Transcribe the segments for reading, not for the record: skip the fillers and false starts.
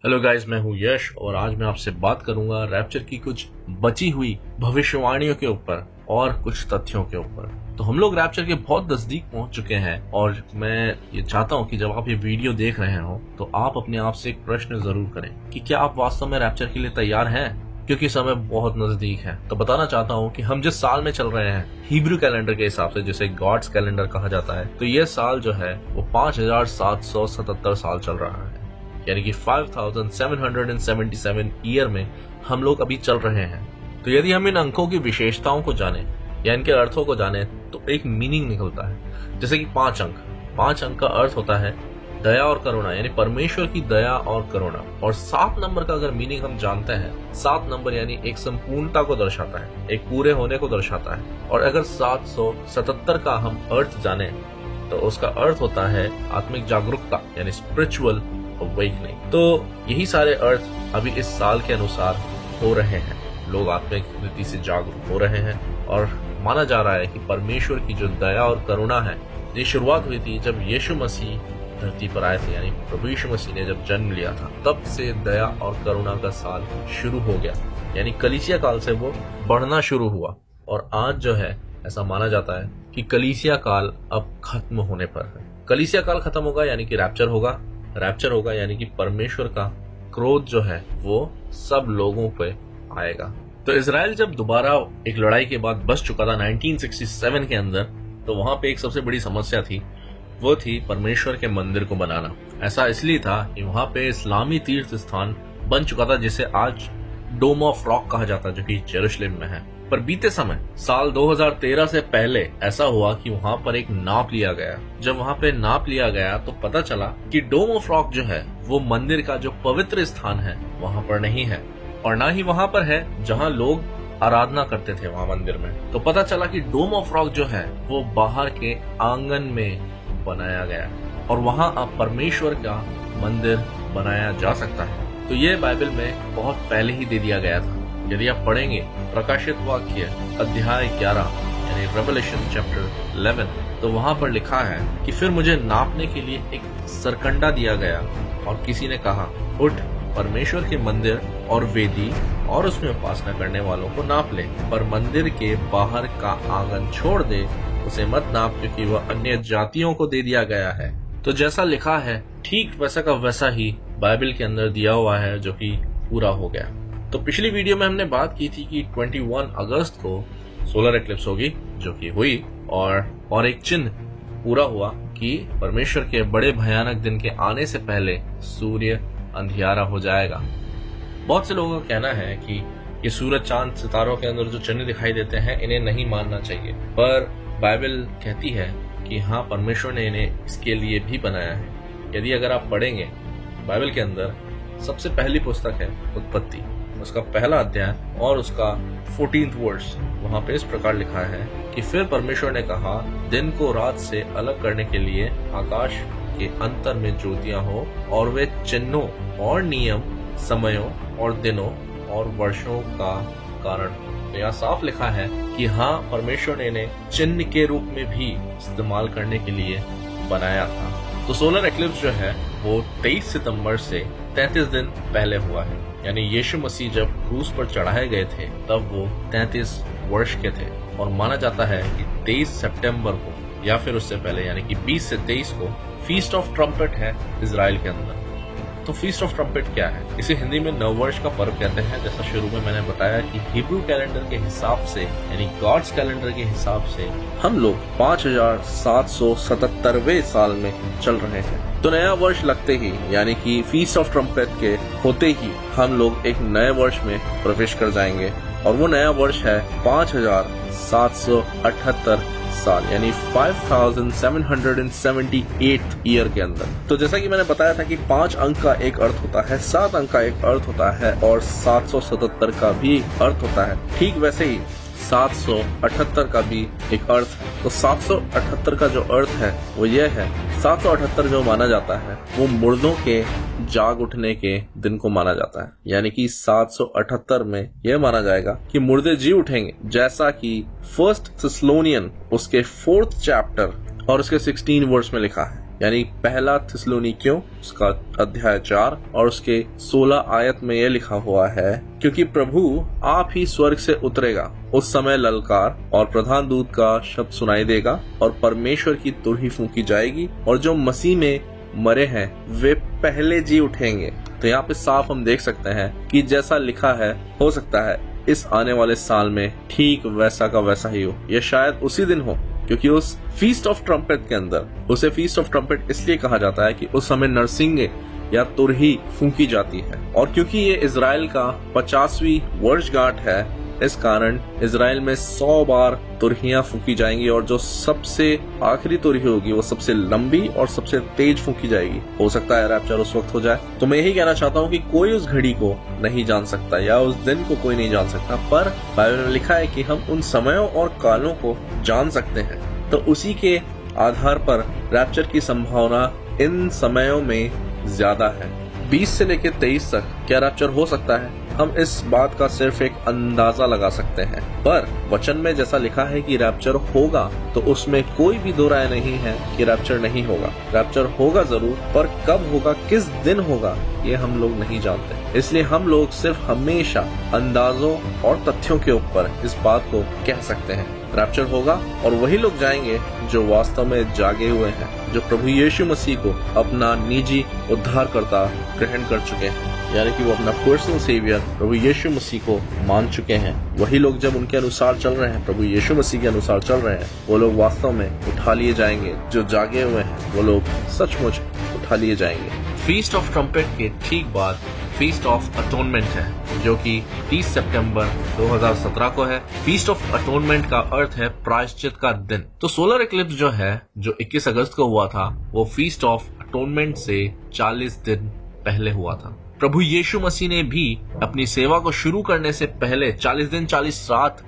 Hello guys, मैं हूं यश और आज मैं आपसे बात करूंगा रैप्चर की कुछ बची हुई भविष्यवाणियों के ऊपर और कुछ तथ्यों के ऊपर। तो हम लोग रैप्चर के बहुत नजदीक पहुंच चुके हैं और मैं ये चाहता हूं कि जब आप ये वीडियो देख रहे हो तो आप अपने आप से एक प्रश्न जरूर करें कि क्या आप वास्तव में रैप्चर के लिए तैयार हैं, क्योंकि समय बहुत नजदीक है। तो बताना चाहता हूं कि हम जिस साल में चल रहे हैं हिब्रू कैलेंडर के हिसाब से, जिसे गॉड्स कैलेंडर कहा जाता है, तो ये साल जो है वो 5777 साल चल रहा है, यानी कि 5777 ईयर में हम लोग अभी चल रहे हैं। तो यदि हम इन अंकों की विशेषताओं को जाने या इनके अर्थों को जाने तो एक मीनिंग निकलता है। जैसे कि 5 अंक का अर्थ होता है दया और करुणा, यानी परमेश्वर की दया और करुणा। और 7 नंबर का अगर मीनिंग हम जानते हैं, 7 नंबर यानी एक संपूर्णता को दर्शाता है, एक पूरे होने को दर्शाता है। और अगर 777 का हम अर्थ जाने तो उसका अर्थ होता है आत्मिक जागरूकता, यानी स्पिरिचुअल अवेकनिंग। तो यही सारे अर्थ अभी इस साल के अनुसार हो रहे हैं। लोग आत्मिक रीति से जागरूक हो रहे हैं और माना जा रहा है कि परमेश्वर की जो दया और करुणा है, ये शुरुआत हुई थी जब यीशु मसीह धरती पर आए थे, यानी प्रभु यीशु मसीह ने जब जन्म लिया था, तब से दया और करुणा का साल शुरू हो गया। यानी कलीसिया काल से वो बढ़ना शुरू हुआ और आज जो है ऐसा माना जाता है कि कलीसिया काल अब खत्म होने पर है। कलीसिया काल खत्म होगा यानी कि रैप्चर होगा यानी कि परमेश्वर का क्रोध जो है वो सब लोगों पे आएगा। तो इजराइल जब दोबारा एक लड़ाई के बाद बच चुका था 1967 के अंदर, तो वहां पे एक सबसे बड़ी समस्या थी, वो थी परमेश्वर के मंदिर को बनाना। ऐसा इसलिए था कि वहां पे इस्लामी तीर्थ स्थान बन चुका था, जिसे आज डोम ऑफ रॉक कहा जाता है, जो कि यरूशलेम में है। पर बीते समय साल 2013 से पहले ऐसा हुआ कि वहां पर एक नाप लिया गया। जब वहां पे नाप लिया गया तो पता चला कि डोम ऑफ रॉक जो है वो मंदिर का जो पवित्र स्थान है वहां पर नहीं है, और ना ही वहां पर है जहां लोग आराधना करते थे वहां मंदिर में। तो पता चला कि डोम ऑफ रॉक जो है वो बाहर के आंगन में बनाया गया और वहां अब परमेश्वर का मंदिर बनाया जा सकता है। तो ये बाइबल में बहुत पहले ही दे दिया गया था। यदि आप पढ़ेंगे प्रकाशित वाक्य अध्याय 11 यानी रेवलेशन चैप्टर 11, तो वहां पर लिखा है कि फिर मुझे नापने के लिए एक सरकंडा दिया गया और किसी ने कहा, उठ, परमेश्वर के मंदिर और वेदी और उसमें उपासना करने वालों को नाप ले, पर मंदिर के बाहर का आंगन छोड़ दे, उसे मत नाप, क्योंकि वह अन्य जातियों को दे दिया गया है। तो जैसा लिखा है ठीक वैसा का वैसा ही बाइबल के अंदर दिया हुआ है, जो कि पूरा हो गया। तो पिछली वीडियो में हमने बात की थी कि 21 अगस्त को सोलर एक्लिप्स होगी, जो कि हुई, और एक चिन्ह पूरा हुआ कि परमेश्वर के बड़े भयानक दिन के आने से पहले सूर्य अंधियारा हो जाएगा। बहुत से लोगों का कहना है कि ये सूरज, चांद, सितारों के अंदर जो चिन्ह दिखाई देते हैं इन्हें नहीं मानना चाहिए, पर बाइबल कहती है कि हाँ, परमेश्वर ने इन्हें इसके लिए भी बनाया है। यदि अगर आप पढ़ेंगे बाइबल के अंदर, सबसे पहली पुस्तक है उत्पत्ति, उसका पहला अध्याय और उसका 14th वर्स, वहां पे इस प्रकार लिखा है कि फिर परमेश्वर ने कहा, दिन को रात से अलग करने के लिए आकाश के अंतर में ज्योतियां हो, और वे चिन्हों और नियम, समयों और दिनों और वर्षों का कारण। तो यहाँ साफ लिखा है कि हाँ, परमेश्वर ने इन्हें चिन्ह के रूप में भी इस्तेमाल करने के लिए बनाया था। तो सोलर एक्लिप्स जो है वो 23 सितंबर से 33 दिन पहले हुआ है, यानी यीशु मसीह जब क्रूस पर चढ़ाए गए थे तब वो 33 वर्ष के थे, और माना जाता है कि 23 सितंबर को या फिर उससे पहले यानी कि 20 से 23 को फीस्ट ऑफ ट्रम्पेट है इजराइल के अंदर। तो फीस्ट ऑफ ट्रम्पेट क्या है? इसे हिंदी में नववर्ष का पर्व कहते हैं। जैसा शुरू में मैंने बताया कि हिब्रू कैलेंडर के हिसाब से यानी गॉड्स कैलेंडर के हिसाब से हम लोग 5777वें साल में चल रहे हैं। तो नया वर्ष लगते ही यानी कि फीस्ट ऑफ ट्रम्पेट के होते ही हम लोग एक नए वर्ष में प्रवेश कर जाएंगे, और वो नया वर्ष है 5778 साल यानी 5778 ईयर के अंदर। तो जैसा कि मैंने बताया था कि 5 अंक का एक अर्थ होता है, 7 अंक का एक अर्थ होता है और 777 का भी अर्थ होता है। ठीक वैसे ही 778 का भी एक अर्थ। तो 778 का जो अर्थ है वो ये है, 778 जो माना जाता है वो मुर्दों के जाग उठने के दिन को माना जाता है। यानी कि 778 में यह माना जाएगा कि मुर्दे जी उठेंगे, जैसा कि 1 थेस्सलोनियन उसके 4th चैप्टर और उसके 16 वर्स में लिखा है। यानी पहला थिस्सलुनीकियों उसका अध्याय 4 और उसके 16 आयत में यह लिखा हुआ है, क्योंकि प्रभु आप ही स्वर्ग से उतरेगा, उस समय ललकार और प्रधान दूत का शब्द सुनाई देगा और परमेश्वर की तुरही फूंकी जाएगी और जो मसीह में मरे हैं वे पहले जी उठेंगे। तो यहाँ पे साफ हम देख सकते हैं कि जैसा लिखा है हो सकता है इस आने वाले साल में ठीक वैसा का वैसा ही हो, या शायद उसी दिन हो, क्योंकि उस फीस्ट ऑफ ट्रम्पेट के अंदर, उसे फीस्ट ऑफ ट्रम्पेट इसलिए कहा जाता है कि उस समय नरसिंगे या तुरही फूंकी जाती है। और क्योंकि ये इजराइल का 50वीं वर्षगांठ है, इस कारण इजराइल में 100 बार तुरहियां फूंकी जाएंगी और जो सबसे आखिरी तुरही होगी वो सबसे लंबी और सबसे तेज फूंकी जाएगी। हो सकता है रैप्चर उस वक्त हो जाए। तो मैं यही कहना चाहता हूँ कि कोई उस घड़ी को नहीं जान सकता या उस दिन को कोई नहीं जान सकता, पर बाइबल में लिखा है कि हम उन समयों और कालों को जान सकते हैं। तो उसी के आधार पर रैप्चर की संभावना इन समयों में ज्यादा है। 20 से लेकर 23 तक क्या रैप्चर हो सकता है, हम इस बात का सिर्फ एक अंदाजा लगा सकते हैं, पर वचन में जैसा लिखा है कि रैप्चर होगा तो उसमें कोई भी दो राय नहीं है कि रैप्चर नहीं होगा। रैप्चर होगा जरूर, पर कब होगा, किस दिन होगा, ये हम लोग नहीं जानते। इसलिए हम लोग सिर्फ हमेशा अंदाजों और तथ्यों के ऊपर इस बात को कह सकते हैं। रैप्चर होगा और वही लोग जाएंगे जो वास्तव में जागे हुए हैं, जो प्रभु यीशु मसीह को अपना निजी उद्धारकर्ता ग्रहण कर चुके हैं, यानी कि वो अपना पर्सनल सेवियर प्रभु यीशु मसीह को मान चुके हैं। वही लोग जब उनके अनुसार चल रहे हैं, प्रभु यीशु मसीह के अनुसार चल रहे हैं, वो लोग वास्तव में उठा लिए जाएंगे। जो जागे हुए हैं वो लोग सचमुच उठा लिए जाएंगे। फीस्ट ऑफ ट्रम्पेट के ठीक बाद फीस्ट ऑफ अटोनमेंट है, जो कि 30 सितंबर 2017 को है। फीस्ट ऑफ अटोनमेंट का अर्थ है प्रायश्चित का दिन। तो सोलर इक्लिप्स जो है, जो 21 अगस्त को हुआ था, वो फीस्ट ऑफ अटोनमेंट से 40 दिन पहले हुआ था। प्रभु यीशु मसीह ने भी अपनी सेवा को शुरू करने से पहले 40 दिन 40 रात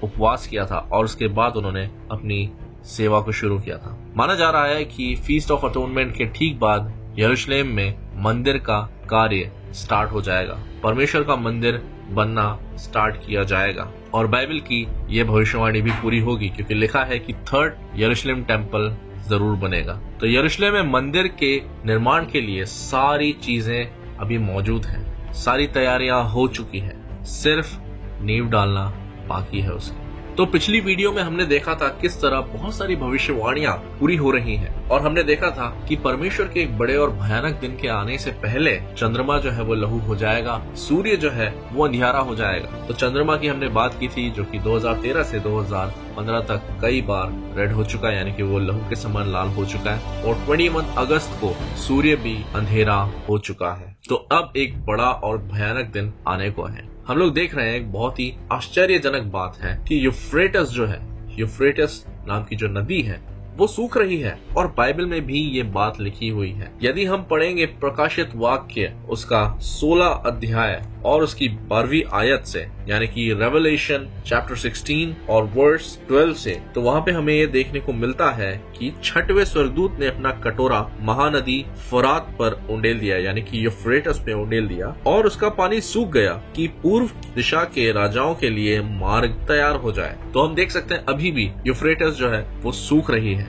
उपवास किया था और उसके बाद उन्होंने अपनी सेवा को शुरू किया था। माना जा रहा है कि फीस्ट ऑफ अटोनमेंट के ठीक बाद यरूशलेम में मंदिर का कार्य स्टार्ट हो जाएगा, परमेश्वर का मंदिर बनना स्टार्ट किया जाएगा और बाइबल की यह भविष्यवाणी भी पूरी होगी, क्योंकि लिखा है कि 3rd यरूशलेम टेम्पल जरूर बनेगा। तो यरूशलेम में मंदिर के निर्माण के लिए सारी चीजें अभी मौजूद हैं, सारी तैयारियां हो चुकी हैं, सिर्फ नींव डालना बाकी है उसकी। तो पिछली वीडियो में हमने देखा था किस तरह बहुत सारी भविष्यवाणियां पूरी हो रही हैं और हमने देखा था कि परमेश्वर के एक बड़े और भयानक दिन के आने से पहले चंद्रमा जो है वो लहू हो जाएगा, सूर्य जो है वो अंधियारा हो जाएगा। तो चंद्रमा की हमने बात की थी, जो कि 2013 से 2015 तक कई बार रेड हो चुका है, यानी कि वो लहू के समान लाल हो चुका है। और 21 अगस्त को सूर्य भी अंधेरा हो चुका है। तो अब एक बड़ा और भयानक दिन आने को है। हम लोग देख रहे हैं एक बहुत ही आश्चर्यजनक बात है कि यूफ्रेटस जो है, यूफ्रेटस नाम की जो नदी है वो सूख रही है और बाइबल में भी ये बात लिखी हुई है। यदि हम पढ़ेंगे प्रकाशित वाक्य उसका 16 अध्याय और उसकी 12वीं आयत से, यानी कि रेवलेशन चैप्टर 16 और वर्स 12 से, तो वहाँ पे हमें ये देखने को मिलता है कि 6वें स्वर्गदूत ने अपना कटोरा महानदी फरात पर उंडेल दिया, यानी कि यूफ्रेटस पे उंडेल दिया और उसका पानी सूख गया कि पूर्व दिशा के राजाओं के लिए मार्ग तैयार हो जाए। तो हम देख सकते हैं अभी भी यूफ्रेटस जो है वो सूख रही है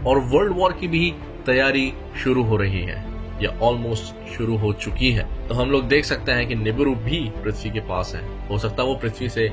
और वर्ल्ड वॉर की भी तैयारी शुरू हो रही है या ऑलमोस्ट शुरू हो चुकी है। तो हम लोग देख सकते हैं कि निबिरू भी पृथ्वी के पास है। हो सकता है वो पृथ्वी से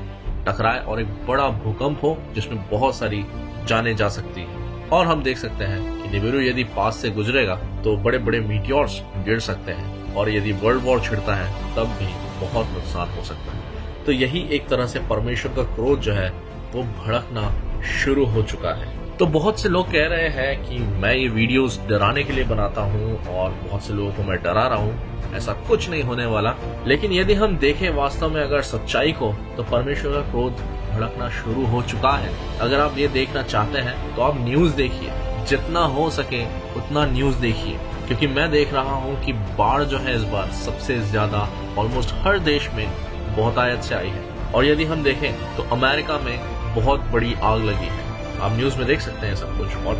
टकराए और एक बड़ा भूकंप हो जिसमें बहुत सारी जानें जा सकती है। और हम देख सकते हैं कि निबिरू यदि पास से गुजरेगा तो बड़े बड़े मीटियोर्स गिर सकते हैं और यदि वर्ल्ड वॉर छिड़ता है तब भी बहुत नुकसान हो सकता है। तो यही एक तरह से परमेश्वर का क्रोध जो है वो भड़कना शुरू हो चुका है। तो बहुत से लोग कह रहे हैं कि मैं ये वीडियोस डराने के लिए बनाता हूँ और बहुत से लोगों को मैं डरा रहा हूँ, ऐसा कुछ नहीं होने वाला। लेकिन यदि हम देखें वास्तव में अगर सच्चाई को, तो परमेश्वर का क्रोध भड़कना शुरू हो चुका है। अगर आप ये देखना चाहते हैं तो आप न्यूज देखिए, जितना हो सके उतना न्यूज देखिए, क्योंकि मैं देख रहा हूँ कि बाढ़ जो है इस बार सबसे ज्यादा ऑलमोस्ट हर देश में बहुतायत से आई है। और यदि हम देखें तो अमेरिका में बहुत बड़ी आग लगी है, आप न्यूज में देख सकते हैं सब कुछ। और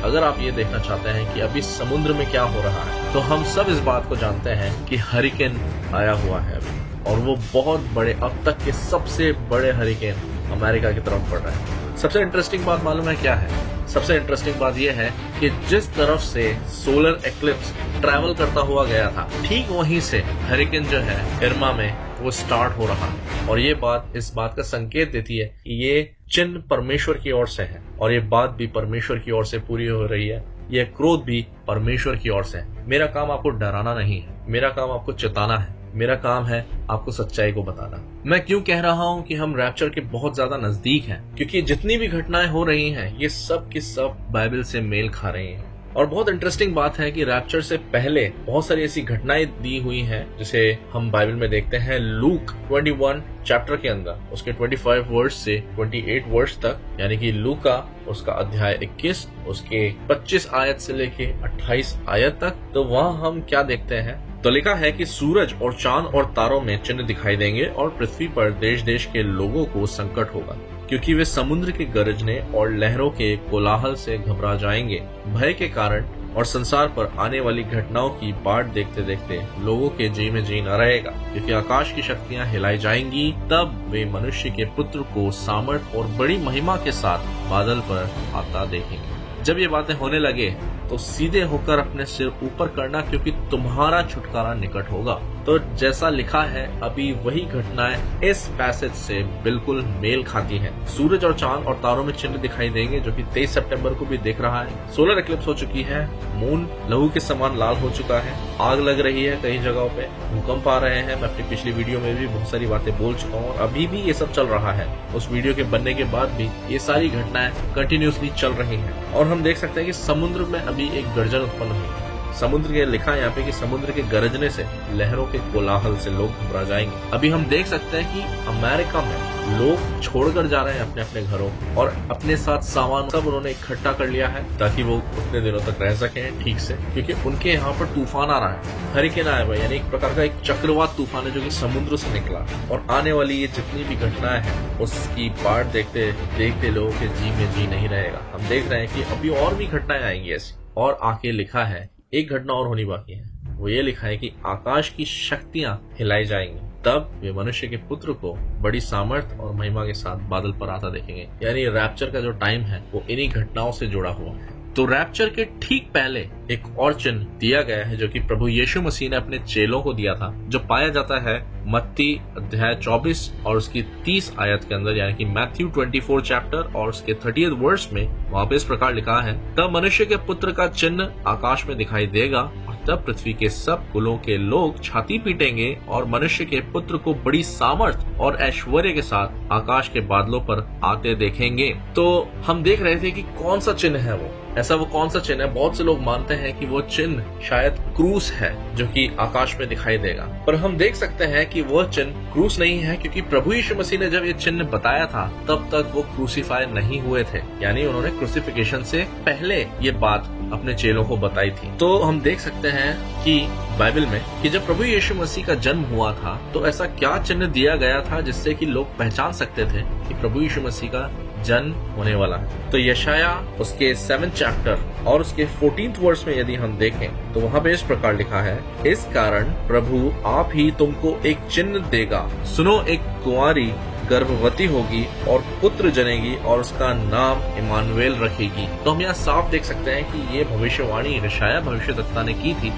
अगर आप ये देखना चाहते हैं कि अभी समुद्र में क्या हो रहा है, तो हम सब इस बात को जानते हैं कि हरिकेन आया हुआ है अभी, और वो बहुत बड़े, अब तक के सबसे बड़े हरिकेन अमेरिका की तरफ पड़ रहा है। सबसे इंटरेस्टिंग बात मालूम है क्या है? सबसे इंटरेस्टिंग बात यह है कि जिस तरफ से सोलर एक्लिप्स ट्रैवल करता हुआ गया था, ठीक वहीं से हरिकेन जो है इरमा में वो स्टार्ट हो रहा है। और ये बात इस बात का संकेत देती है कि ये चिन्ह परमेश्वर की ओर से है और ये बात भी परमेश्वर की ओर से पूरी हो रही है। यह क्रोध भी परमेश्वर की ओर से है। मेरा काम आपको डराना नहीं है, मेरा काम आपको चेताना है, मेरा काम है आपको सच्चाई को बताना। मैं क्यों कह रहा हूं कि हम रैप्चर के बहुत ज्यादा नजदीक हैं? क्योंकि जितनी भी घटनाएं हो रही हैं ये सब की सब बाइबल से मेल खा रही हैं। और बहुत इंटरेस्टिंग बात है कि रैप्चर से पहले बहुत सारी ऐसी घटनाएं दी हुई हैं जिसे हम बाइबल में देखते हैं लूक 21 चैप्टर के अंदर, उसके 25 वर्ष से 28 वर्ष तक, यानी कि लूका उसका अध्याय 21 उसके 25 आयत से लेके 28 आयत तक। तो वहां हम क्या देखते हैं? तो लिखा है कि सूरज और चांद और तारों में चिन्ह दिखाई देंगे और पृथ्वी पर देश देश के लोगों को संकट होगा, क्योंकि वे समुद्र के गरजने और लहरों के कोलाहल से घबरा जाएंगे भय के कारण, और संसार पर आने वाली घटनाओं की बाट देखते देखते लोगों के जी में जी न रहेगा, क्योंकि आकाश की शक्तियां हिलाई जाएंगी। तब वे मनुष्य के पुत्र को सामर्थ और बड़ी महिमा के साथ बादल पर आता देखेंगे। जब ये बातें होने लगे तो सीधे होकर अपने सिर ऊपर करना, क्योंकि तुम्हारा छुटकारा निकट होगा। तो जैसा लिखा है अभी वही घटनाएं इस पैसेज से बिल्कुल मेल खाती हैं। सूरज और चांद और तारों में चिन्ह दिखाई देंगे, जो कि 23 सितंबर को भी दिख रहा है। सोलर एक्लिप्स हो चुकी है, मून लहू के समान लाल हो चुका है, आग लग रही है कई जगहों पे, भूकंप आ रहे हैं। मैं अपनी पिछली वीडियो में भी बहुत सारी बातें बोल चुका हूँ और अभी भी ये सब चल रहा है। उस वीडियो के बनने के बाद भी ये सारी घटनाएं कंटिन्यूसली चल रही हैं। और हम देख सकते हैं कि समुद्र में अभी एक गर्जन उत्पन्न हुई है। समुद्र के लिखा है यहाँ पे कि समुद्र के गरजने से, लहरों के कोलाहल से लोग घबरा जाएंगे। अभी हम देख सकते हैं कि अमेरिका में लोग छोड़कर जा रहे हैं अपने अपने घरों, और अपने साथ सामान सब उन्होंने इकट्ठा कर लिया है ताकि वो उतने दिनों तक रह सकें ठीक से, क्योंकि उनके यहाँ पर तूफान आ रहा है, हरिकेन आया हुआ है, यानी एक प्रकार का एक चक्रवात तूफान है जो कि समुद्र से निकला। और आने वाली ये जितनी भी घटनाएं हैं उसकी बाट देखते देखते लोगों के जी में जी नहीं रहेगा। हम देख रहे हैं कि अभी और भी घटनाएं आएंगी ऐसी। और आके लिखा है एक घटना और होनी बाकी है, वो ये लिखा है कि आकाश की शक्तियां हिलाई जाएंगी, तब वे मनुष्य के पुत्र को बड़ी सामर्थ और महिमा के साथ बादल पर आता देखेंगे। यानी रैप्चर का जो टाइम है वो इन्हीं घटनाओं से जुड़ा हुआ है। तो रैप्चर के ठीक पहले एक और चिन्ह दिया गया है जो कि प्रभु यीशु मसीह ने अपने चेलों को दिया था, जो पाया जाता है मत्ती अध्याय 24 और उसकी 30 आयत के अंदर, यानी कि मैथ्यू 24 चैप्टर और उसके 30 वर्स में। वहां पे इस प्रकार लिखा है, तब मनुष्य के पुत्र का चिन्ह आकाश में दिखाई देगा, तब पृथ्वी के सब कुलों के लोग छाती पीटेंगे और मनुष्य के पुत्र को बड़ी सामर्थ और ऐश्वर्य के साथ आकाश के बादलों पर आते देखेंगे। तो हम देख रहे थे कि कौन सा चिन्ह है वो, ऐसा वो कौन सा चिन्ह है। बहुत से लोग मानते हैं कि वो चिन्ह शायद क्रूस है जो कि आकाश में दिखाई देगा, पर हम देख सकते हैं कि वह चिन्ह क्रूस नहीं है, क्योंकि प्रभु यीशु मसीह ने जब ये चिन्ह बताया था तब तक वो क्रूसीफाई नहीं हुए थे, यानी उन्होंने क्रूसिफिकेशन से पहले ये बात अपने चेलों को बताई थी। तो हम देख सकते हैं कि बाइबल में कि जब प्रभु यीशु मसीह का जन्म हुआ था तो ऐसा क्या चिन्ह दिया गया था जिससे कि लोग पहचान सकते थे कि प्रभु यीशु मसीह का जन्म होने वाला है। तो यशाया उसके 7 चैप्टर और उसके 14th वर्स में यदि हम देखें तो वहां पे इस प्रकार लिखा है, इस कारण प्रभु आप ही तुमको एक चिन्ह देगा, सुनो एक कुंवारी गर्भवती होगी और पुत्र जनेगी और उसका नाम इमानुएल रखेगी। तो हम यहाँ साफ देख सकते हैं कि ये भविष्यवाणी यशाया भविष्यद्वक्ता ने की थी,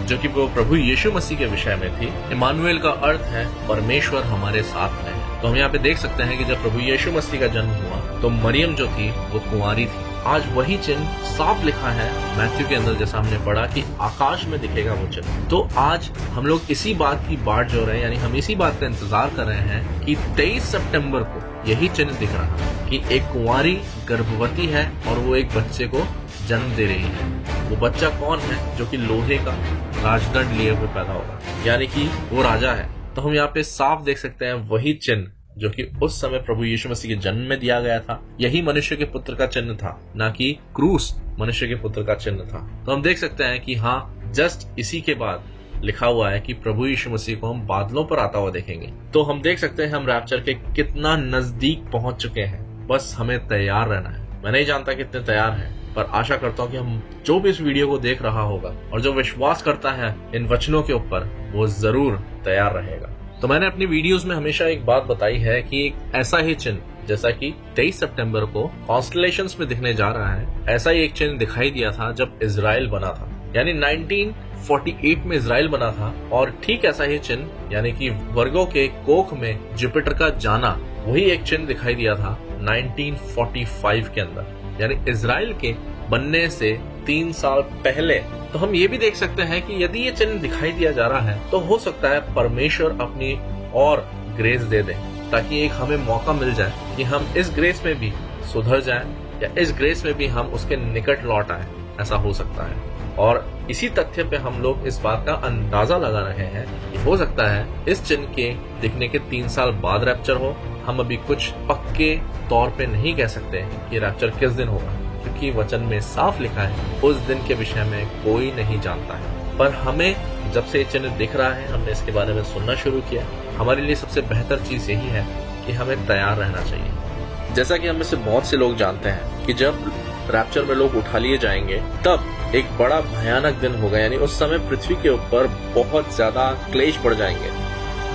जो कि वो प्रभु यीशु मसीह के विषय में थी। इमानुएल का अर्थ है परमेश्वर हमारे साथ है। तो हम यहाँ पे देख सकते हैं कि जब प्रभु यीशु मसीह का जन्म हुआ तो मरियम जो थी वो कुंवारी थी। आज वही चिन्ह साफ लिखा है मैथ्यू के अंदर, जैसा हमने पढ़ा कि आकाश में दिखेगा वो चिन्ह। तो आज हम लोग इसी बात की बाट जो रहे हैं, यानी हम इसी बात का इंतजार कर रहे हैं कि 23 सितंबर को यही चिन्ह दिख रहा है कि एक कुंवारी गर्भवती है और वो एक बच्चे को जन्म दे रही है। वो बच्चा कौन है? जो कि लोहे का राजदंड लिए हुए पैदा होगा, यानी कि वो राजा है। तो हम यहाँ पे साफ देख सकते हैं वही चिन्ह जो कि उस समय प्रभु यीशु मसीह के जन्म में दिया गया था, यही मनुष्य के पुत्र का चिन्ह था, ना कि क्रूस मनुष्य के पुत्र का चिन्ह था। तो हम देख सकते हैं कि हाँ, जस्ट इसी के बाद लिखा हुआ है कि प्रभु यीशु मसीह को हम बादलों पर आता हुआ देखेंगे। तो हम देख सकते हैं हम रैप्चर के कितना नजदीक पहुंच चुके हैं, बस हमें तैयार रहना है। मैं नहीं जानता कितने तैयार हैं, पर आशा करता हूं कि हम जो भी इस वीडियो को देख रहा होगा और जो विश्वास करता है इन वचनों के ऊपर, वो जरूर तैयार रहेगा। तो मैंने अपनी वीडियोस में हमेशा एक बात बताई है कि एक ऐसा ही चिन्ह जैसा कि 23 सितंबर को कॉन्स्टलेशंस में दिखने जा रहा है, ऐसा ही एक चिन्ह दिखाई दिया था जब इजराइल बना था, यानी 1948 में इजराइल बना था। और ठीक ऐसा ही चिन्ह यानी कि वर्गो के कोख में जुपिटर का जाना, वही एक चिन्ह दिखाई दिया था 1945 के अंदर, यानी इजराइल के बनने से 3 साल पहले। तो हम ये भी देख सकते हैं कि यदि ये चिन्ह दिखाई दिया जा रहा है तो हो सकता है परमेश्वर अपनी और ग्रेस दे दे, ताकि एक हमें मौका मिल जाए कि हम इस ग्रेस में भी सुधर जाएं या इस ग्रेस में भी हम उसके निकट लौट आए। ऐसा हो सकता है। और इसी तथ्य पे हम लोग इस बात का अंदाजा लगा रहे हैं कि हो सकता है इस चिन्ह के दिखने के 3 साल बाद रैप्चर हो। हम अभी कुछ पक्के तौर पे नहीं कह सकते कि रैप्चर किस दिन होगा, क्योंकि वचन में साफ लिखा है उस दिन के विषय में कोई नहीं जानता है। पर हमें जब से ये चिन्ह दिख रहा है, हमने इसके बारे में सुनना शुरू किया, हमारे लिए सबसे बेहतर चीज यही है कि हमें तैयार रहना चाहिए। जैसा कि हम में से बहुत से लोग जानते हैं कि जब रैप्चर में लोग उठा लिए जाएंगे तब एक बड़ा भयानक दिन होगा, यानी उस समय पृथ्वी के ऊपर बहुत ज्यादा क्लेश बढ़ जाएंगे।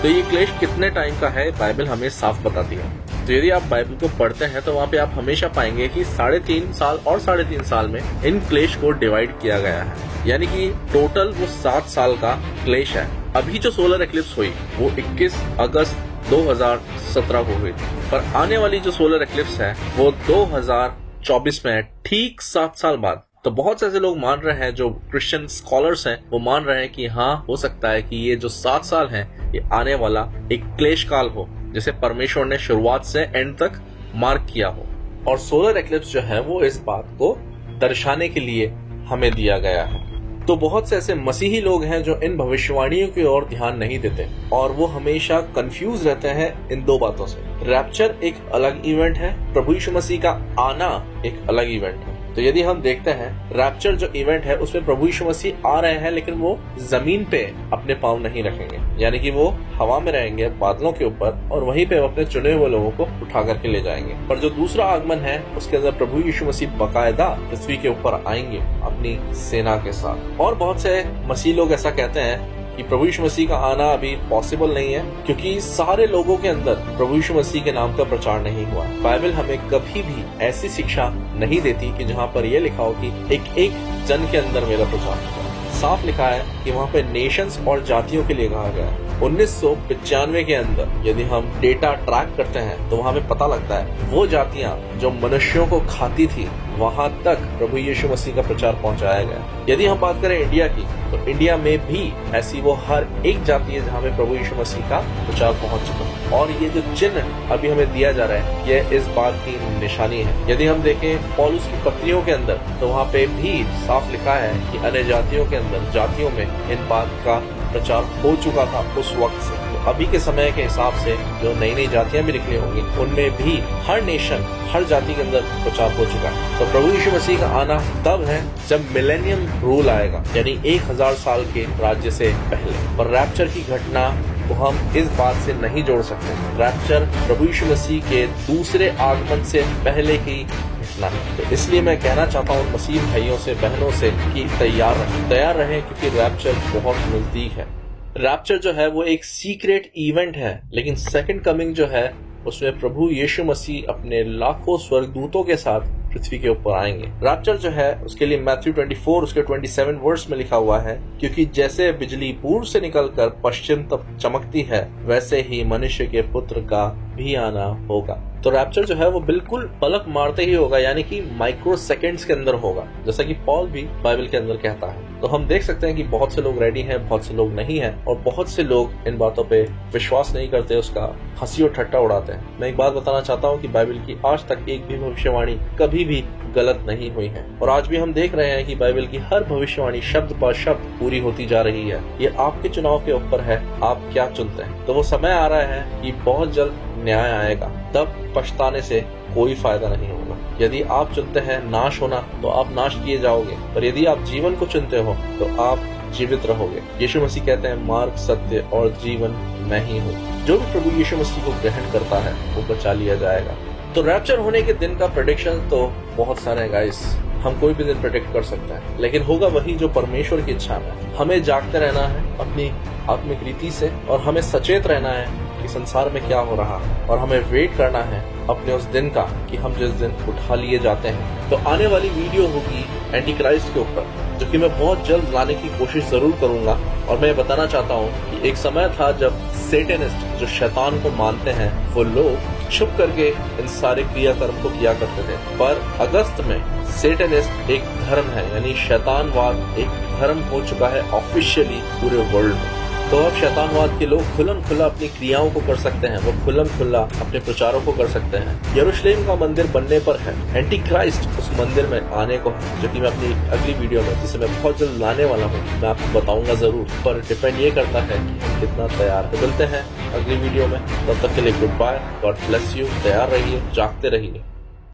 तो ये क्लेश कितने टाइम का है, बाइबल हमें साफ बताती है। तो यदि आप बाइबल को पढ़ते हैं तो वहाँ पे आप हमेशा पाएंगे कि 3.5 साल और 3.5 साल में इन क्लेश को डिवाइड किया गया है, यानी कि टोटल वो 7 साल का क्लेश है। अभी जो सोलर एक्लिप्स हुई वो 21 अगस्त 2017 को हुई थी, पर आने वाली जो सोलर एक्लिप्स है वो 2024 में है, ठीक 7 साल बाद। तो बहुत से ऐसे लोग मान रहे हैं, जो क्रिश्चियन स्कॉलर्स हैं, वो मान रहे हैं कि हाँ, हो सकता है कि ये जो 7 साल है ये आने वाला एक क्लेश काल हो, जिसे परमेश्वर ने शुरुआत से एंड तक मार्क किया हो। और सोलर एक्लिप्स जो है वो इस बात को दर्शाने के लिए हमें दिया गया है। तो बहुत से ऐसे मसीही लोग हैं जो इन भविष्यवाणियों की ओर ध्यान नहीं देते और वो हमेशा कंफ्यूज रहते हैं इन 2 बातों से। रैप्चर एक अलग इवेंट है, प्रभु यीशु मसीह का आना एक अलग इवेंट है। तो यदि हम देखते हैं रैप्चर जो इवेंट है उसमें प्रभु यीशु मसीह आ रहे हैं, लेकिन वो जमीन पे अपने पांव नहीं रखेंगे, यानी कि वो हवा में रहेंगे बादलों के ऊपर, और वहीं पे अपने चुने हुए लोगों को उठा करके ले जाएंगे। पर जो दूसरा आगमन है उसके अंदर प्रभु यीशु मसीह बाकायदा पृथ्वी के ऊपर आएंगे अपनी सेना के साथ। और बहुत से मसीह लोग ऐसा कहते हैं कि प्रभु यीशु मसीह का आना अभी पॉसिबल नहीं है, क्योंकि सारे लोगों के अंदर प्रभु यीशु मसीह के नाम का प्रचार नहीं हुआ। बाइबल हमें कभी भी ऐसी शिक्षा नहीं देती कि जहाँ पर यह लिखा हो कि एक जन के अंदर मेरा प्रचार होगा। साफ लिखा है कि वहाँ पे नेशंस और जातियों के लिए कहा गया है। 1995 के अंदर यदि हम डेटा ट्रैक करते हैं तो वहाँ पे पता लगता है वो जातियां जो मनुष्यों को खाती थी वहां तक प्रभु यीशु मसीह का प्रचार पहुंचाया गया। यदि हम बात करें इंडिया की, तो इंडिया में भी ऐसी वो हर एक जाति है जहाँ पे प्रभु यीशु मसीह का प्रचार पहुंच चुका है। और ये जो चिन्ह अभी हमें दिया जा रहा है, ये इस बात की निशानी है। यदि हम देखें पौलुस की पत्रियों के अंदर, तो वहाँ पे भी साफ लिखा है कि अन्य जातियों के अंदर, जातियों में इन बात का प्रचार हो चुका था उस वक्त से। तो अभी के समय के हिसाब से जो नई नई जातियां भी निकली होंगी, उनमें भी हर नेशन, हर जाति के अंदर प्रचार हो चुका है। तो प्रभु यीशु मसीह का आना तब है जब मिलेनियम रूल आएगा, यानी 1000 साल के राज्य से पहले। पर रैप्चर की घटना को हम इस बात से नहीं जोड़ सकते। रैप्चर प्रभु यीशु मसीह के दूसरे आगमन से पहले की घटना है। तो इसलिए मैं कहना चाहता हूँ मसीह भाइयों से, बहनों से कि तैयार रहें, क्योंकि रैप्चर बहुत नजदीक है। रैप्चर जो है वो एक सीक्रेट इवेंट है, लेकिन सेकंड कमिंग जो है उसमें प्रभु यीशु मसीह अपने लाखों स्वर्गदूतों के साथ पृथ्वी के ऊपर आएंगे। रैप्चर जो है उसके लिए मैथ्यू 24 उसके 27 वर्स में लिखा हुआ है, क्योंकि जैसे बिजली पूर्व से निकलकर पश्चिम तक चमकती है, वैसे ही मनुष्य के पुत्र का भी आना होगा। तो रैप्चर जो है वो बिल्कुल पलक मारते ही होगा, यानी कि माइक्रो सेकेंड्स के अंदर होगा, जैसा कि पॉल भी बाइबल के अंदर कहता है। तो हम देख सकते हैं कि बहुत से लोग रेडी हैं, बहुत से लोग नहीं हैं, और बहुत से लोग इन बातों पे विश्वास नहीं करते, उसका हंसी और ठट्टा उड़ाते हैं। मैं एक बात बताना चाहता हूँ कि बाइबल की आज तक एक भी भविष्यवाणी कभी भी गलत नहीं हुई है, और आज भी हम देख रहे हैं कि बाइबल की हर भविष्यवाणी शब्द पर शब्द पूरी होती जा रही है। ये आपके चुनाव के ऊपर है, आप क्या चुनते हैं। तो वो समय आ रहा है कि बहुत जल्द न्याय आएगा, तब पछताने से कोई फायदा नहीं होगा। यदि आप चुनते हैं नाश होना, तो आप नाश किए जाओगे, पर यदि आप जीवन को चुनते हो तो आप जीवित रहोगे। यीशु मसीह कहते हैं, मार्ग, सत्य और जीवन मैं ही हूँ। जो भी प्रभु यीशु मसीह को ग्रहण करता है वो बचा लिया जाएगा। तो रैप्चर होने के दिन का प्रेडिक्शन तो बहुत सारे हैं गाइस। हम कोई भी दिन प्रेडिक्ट कर सकते हैं, लेकिन होगा वही जो परमेश्वर की इच्छा में। हमें जागते रहना है अपनी आत्मिक रीति से, और हमें सचेत रहना है कि संसार में क्या हो रहा है, और हमें वेट करना है अपने उस दिन का कि हम जिस दिन उठा लिए जाते हैं। तो आने वाली वीडियो होगी एंटी क्राइस्ट के ऊपर, जो कि मैं बहुत जल्द लाने की कोशिश जरूर करूंगा। और मैं बताना चाहता हूँ कि एक समय था जब सेटेनिस्ट, जो शैतान को मानते हैं, वो लोग छुप करके इन सारे क्रियाकर्म को किया करते थे। पर अगस्त में सेटेनिस्ट एक धर्म है, यानी शैतानवाद एक धर्म हो चुका है ऑफिशियली पूरे वर्ल्ड में। तो अब शैतानवाद के लोग खुल्लम खुल्ला अपनी क्रियाओं को कर सकते हैं, वो खुल्लम खुल्ला अपने प्रचारों को कर सकते हैं। यरूशलेम का मंदिर बनने पर है, एंटी क्राइस्ट उस मंदिर में आने को है, जो कि मैं अपनी अगली वीडियो में, जिसे मैं बहुत जल्द लाने वाला हूँ, मैं आपको बताऊंगा जरूर। पर डिपेंड ये करता है कि हम कितना तैयार है। मिलते हैं अगली वीडियो में, तब तक के लिए goodbye, God bless you. तैयार रहिए, जागते रहिए।